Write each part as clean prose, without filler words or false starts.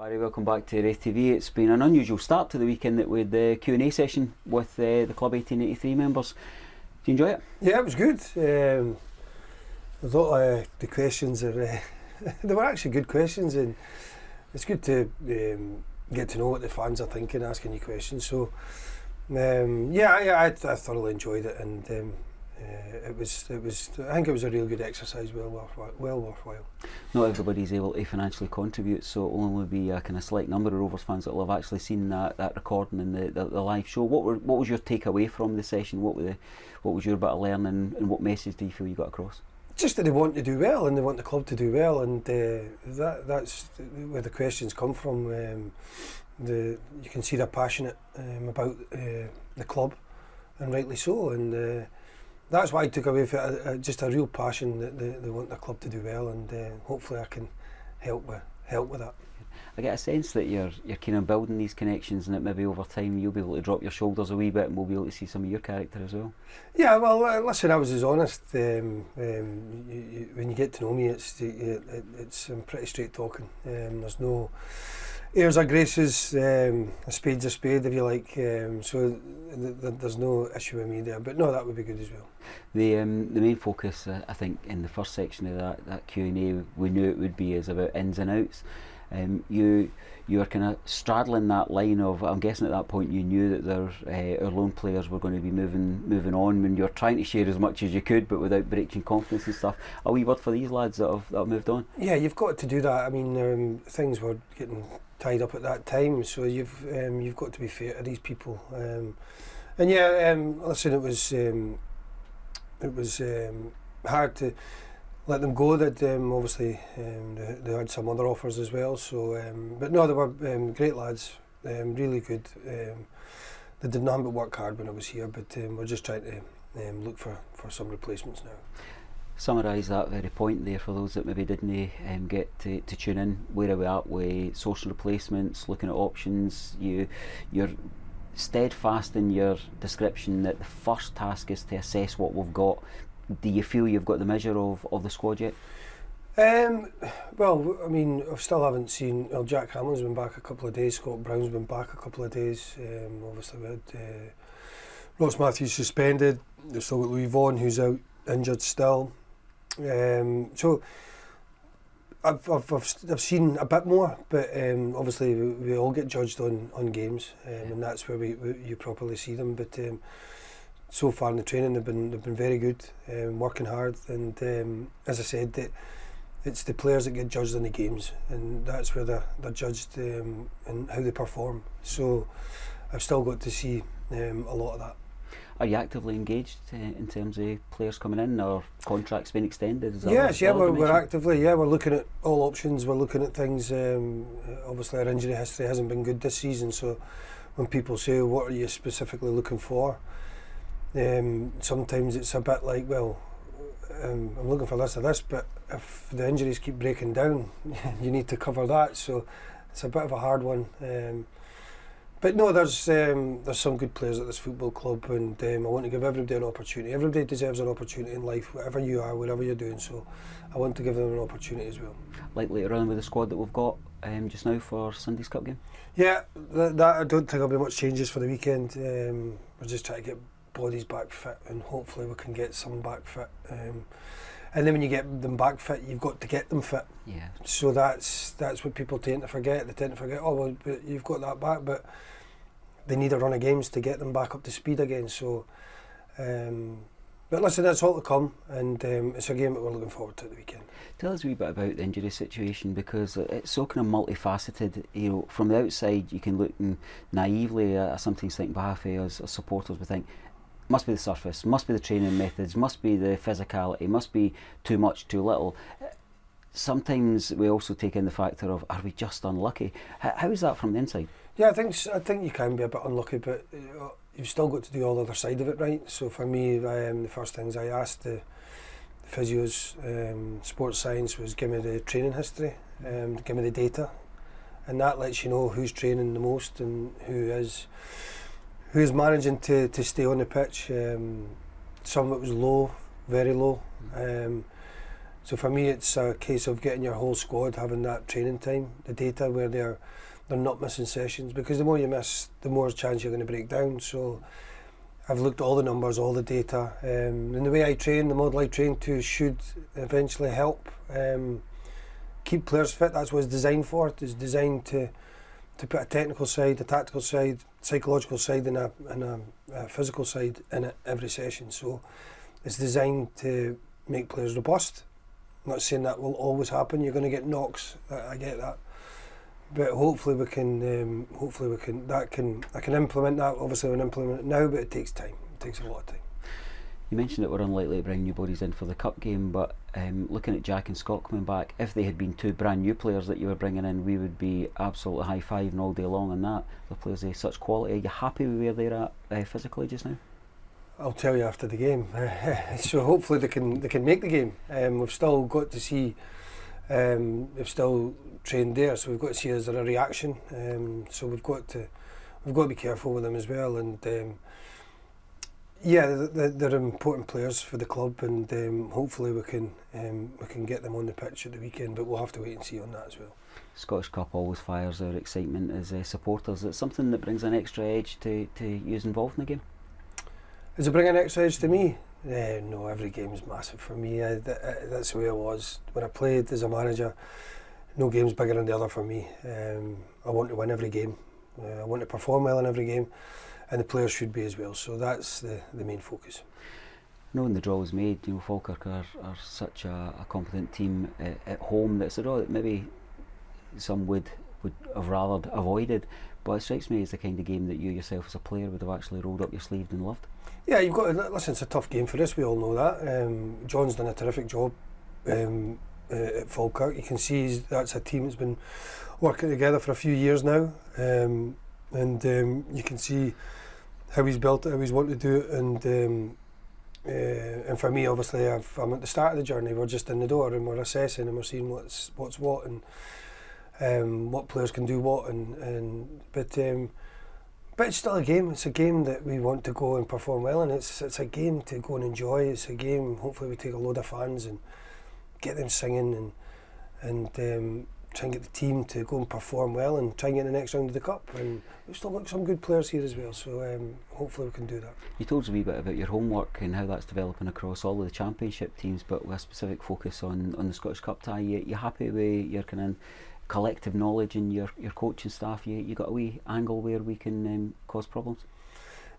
Barry, welcome back to RaithTV. It's been an unusual start to the weekend with the Q&A session with the Club 1883 members. Did you enjoy it? Yeah, it was good. I thought the questions are they were actually good questions, and it's good to get to know what the fans are thinking, asking you questions. So I thoroughly enjoyed it, and it was. I think it was a real good exercise, well worthwhile. Not everybody's able to financially contribute, so it'll only be a kind of select number of Rovers fans that will have actually seen that recording and the live show. What was your takeaway from the session? What was your bit of learning, and what message do you feel you got across? Just that they want to do well, and they want the club to do well, and that's where the questions come from. You can see they're passionate about the club, and rightly so, and that's why I took away from it, just a real passion that they want the club to do well, and hopefully I can help with that. I get a sense that you're keen on building these connections, and that maybe over time you'll be able to drop your shoulders a wee bit and we'll be able to see some of your character as well. Yeah, well, listen, I was as honest. When you get to know me, it's I'm pretty straight talking. There's no airs or graces. A spade's a spade, if you like. So there's no issue with me there. But no, that would be good as well. The main focus, I think, in the first section of that Q&A, we knew it would be is about ins and outs. You are kind of straddling that line of, I'm guessing at that point you knew that our loan players were going to be moving on, when you're trying to share as much as you could but without breaching confidence and stuff. A wee word for these lads that have moved on? Yeah, you've got to do that. I mean, things were getting tied up at that time, so you've got to be fair to these people. Listen, it was hard to let them go. That obviously they had some other offers as well. So, but no, they were great lads, really good. They did nothing but work hard when I was here. But we're just trying to look for some replacements now. Summarise that very point there for those that maybe didn't get to tune in. Where are we at with sourcing replacements, looking at options? You're steadfast in your description that the first task is to assess what we've got. Do you feel you've got the measure of the squad yet? Well, I mean, I still haven't seen. Well, Jack Hamlin's been back a couple of days. Scott Brown's been back a couple of days. Obviously, we had Ross Matthews suspended. We've still got Louis Vaughan, who's out injured still. So I've seen a bit more, but obviously we all get judged on games, and that's where you properly see them. But so far in the training, they've been very good, working hard, and as I said, it's the players that get judged in the games, and that's where they're judged and how they perform. So I've still got to see a lot of that. Are you actively engaged in terms of players coming in or contracts being extended? Yes, we're actively. Yeah, we're looking at all options. We're looking at things. Obviously, our injury history hasn't been good this season, so when people say, "What are you specifically looking for?" Sometimes it's a bit like, well, I'm looking for this or this, but if the injuries keep breaking down, you need to cover that. So it's a bit of a hard one. But no, there's some good players at this football club, and I want to give everybody an opportunity. Everybody deserves an opportunity in life, whatever you are, whatever you're doing. So I want to give them an opportunity as well. Likely to run with the squad that we've got just now for Sunday's Cup game? Yeah, that I don't think there'll be much changes for the weekend. We're just trying to get bodies back fit, and hopefully we can get some back fit. And then when you get them back fit, you've got to get them fit. Yeah. So that's what people tend to forget. They tend to forget, oh well, but you've got that back, but they need a run of games to get them back up to speed again. So, but listen, that's all to come, and it's a game that we're looking forward to at the weekend. Tell us a wee bit about the injury situation, because it's so kind of multifaceted. You know, from the outside, you can look naively at something think behalf of us as supporters. We think, must be the surface, must be the training methods, must be the physicality, must be too much, too little. Sometimes we also take in the factor of, are we just unlucky? How is that from the inside? Yeah, I think you can be a bit unlucky, but you've still got to do all the other side of it, right? So for me, the first things I asked the physios, sports science, was give me the training history, give me the data, and that lets you know who's training the most and who is managing to stay on the pitch. Some of it was low, very low. So for me, it's a case of getting your whole squad having that training time, the data where they're not missing sessions, because the more you miss, the more chance you're going to break down. So I've looked at all the numbers, all the data, and the way I train, the model I train to, should eventually help keep players fit. That's what it's designed for. It's designed to put a technical side, a tactical side, psychological side, and a physical side in it every session. So it's designed to make players robust. I'm not saying that will always happen. You're going to get knocks. I get that, but hopefully we can. I can implement that. Obviously, we can implement it now, but it takes time. It takes a lot of time. You mentioned that we're unlikely to bring new bodies in for the cup game, but looking at Jack and Scott coming back, if they had been two brand new players that you were bringing in, we would be absolutely high-fiving all day long on that. The players of such quality. Are you happy with where they're at physically just now? I'll tell you after the game. So hopefully they can make the game. We've still got to see. They've still trained there, so we've got to see is there a reaction. So we've got to be careful with them as well. And yeah, they're important players for the club, and hopefully we can get them on the pitch at the weekend. But we'll have to wait and see on that as well. Scottish Cup always fires our excitement as supporters. It's something that brings an extra edge to use involved in the game. Does it bring an extra edge to me? No, every game is massive for me. That's the way it was when I played as a manager. No game's bigger than the other for me. I want to win every game. I want to perform well in every game, and the players should be as well. So that's the main focus. Knowing the draw was made, Falkirk are such a competent team at home. That's a draw that maybe some would have rather avoided. But it strikes me as the kind of game that you yourself as a player would have actually rolled up your sleeve and loved. Yeah, you've got to listen. It's a tough game for us. We all know that. John's done a terrific job at Falkirk. You can see that's a team that's been working together for a few years now, and you can see how he's built it, how he's wanted to do it, and for me, obviously, I'm at the start of the journey. We're just in the door and we're assessing and we're seeing what's what and what players can do what, but it's still a game. It's a game that we want to go and perform well in. It's a game to go and enjoy. It's a game, hopefully we take a load of fans and get them singing and try and get the team to go and perform well and try and get the next round of the cup. And we've still got some good players here as well, so hopefully we can do that. You told us a wee bit about your homework and how that's developing across all of the championship teams, but with a specific focus on the Scottish Cup tie. You happy with your kind of collective knowledge and your coaching staff? You got a wee angle where we can cause problems?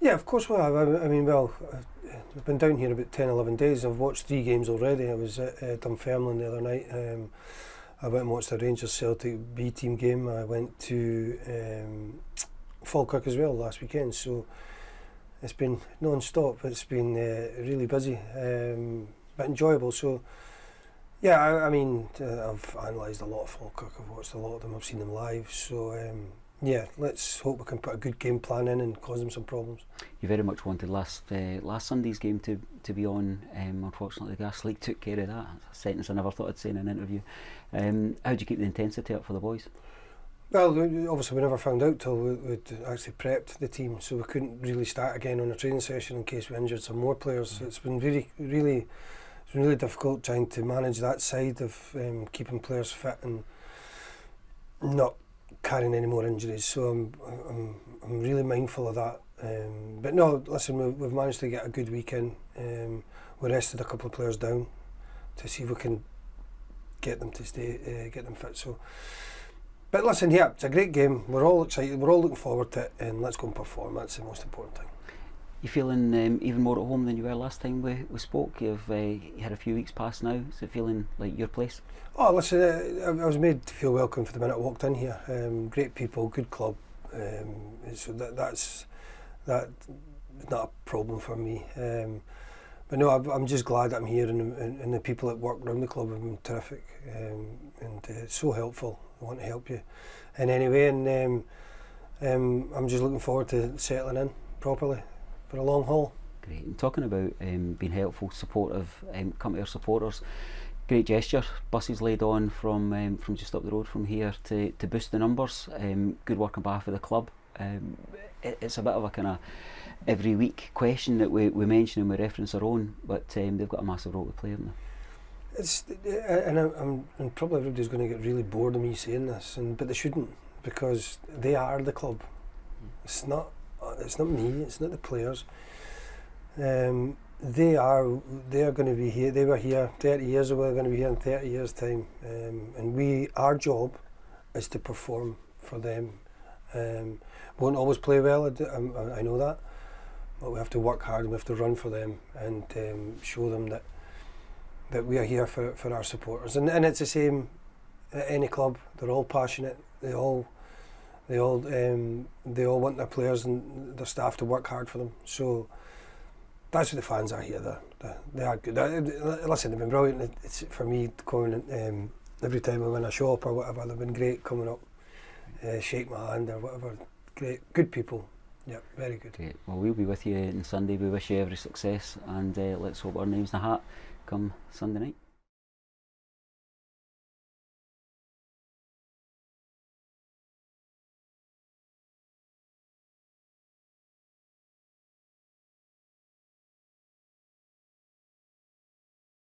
Yeah, of course we have. I mean, I've been down here about 10, 11 days. I've watched 3 games already. I was at Dunfermline the other night. I went and watched the Rangers Celtic B team game. I went to Falkirk as well last weekend. So it's been non-stop. It's been really busy, but enjoyable. So yeah, I mean, I've analysed a lot of Falkirk. I've watched a lot of them. I've seen them live. So yeah, let's hope we can put a good game plan in and cause them some problems. You very much wanted last Sunday's game to be on. Unfortunately, the Gas League took care of that. A sentence I never thought I'd say in an interview. How do you keep the intensity up for the boys? Well, obviously we never found out till we'd actually prepped the team, so we couldn't really start again on a training session in case we injured some more players. It's been really difficult trying to manage that side of keeping players fit and not carrying any more injuries. So I'm really mindful of that. But no, listen, we've managed to get a good weekend. We rested a couple of players down to see if we can get them to stay, get them fit. So, but listen, yeah, it's a great game. We're all excited. We're all looking forward to it, and let's go and perform. That's the most important thing. You feeling even more at home than you were last time we spoke? You had a few weeks past now. Is it feeling like your place? Oh, listen, I was made to feel welcome for the minute I walked in here. Great people, good club. So that's not a problem for me. But no, I'm just glad that I'm here, and the people that work around the club have been terrific, and so helpful. I want to help you in any way, and I'm just looking forward to settling in properly for a long haul. Great. And talking about being helpful, supportive, come to our supporters. Great gesture. Buses laid on from just up the road from here to boost the numbers. Good work on behalf of the club. It's a bit of a kind of every week question that we mention and we reference our own, but they've got a massive role to play, haven't It's and probably everybody's going to get really bored of me saying this, but they shouldn't, because they are the club. It's not me. It's not the players. They are going to be here. They were here 30 years ago. They're going to be here in 30 years' time. And our job is to perform for them. Won't always play well. I know that, but we have to work hard and we have to run for them and show them that we are here for our supporters. And it's the same at any club. They're all passionate. They all want their players and their staff to work hard for them. So that's what the fans are here. They are good. Listen, they've been brilliant. It's for me coming every time I win a shop or whatever. They've been great coming up, shake my hand or whatever. Great, good people. Yeah, very good. Great. Well, we'll be with you on Sunday. We wish you every success, and let's hope our name's in the hat come Sunday night.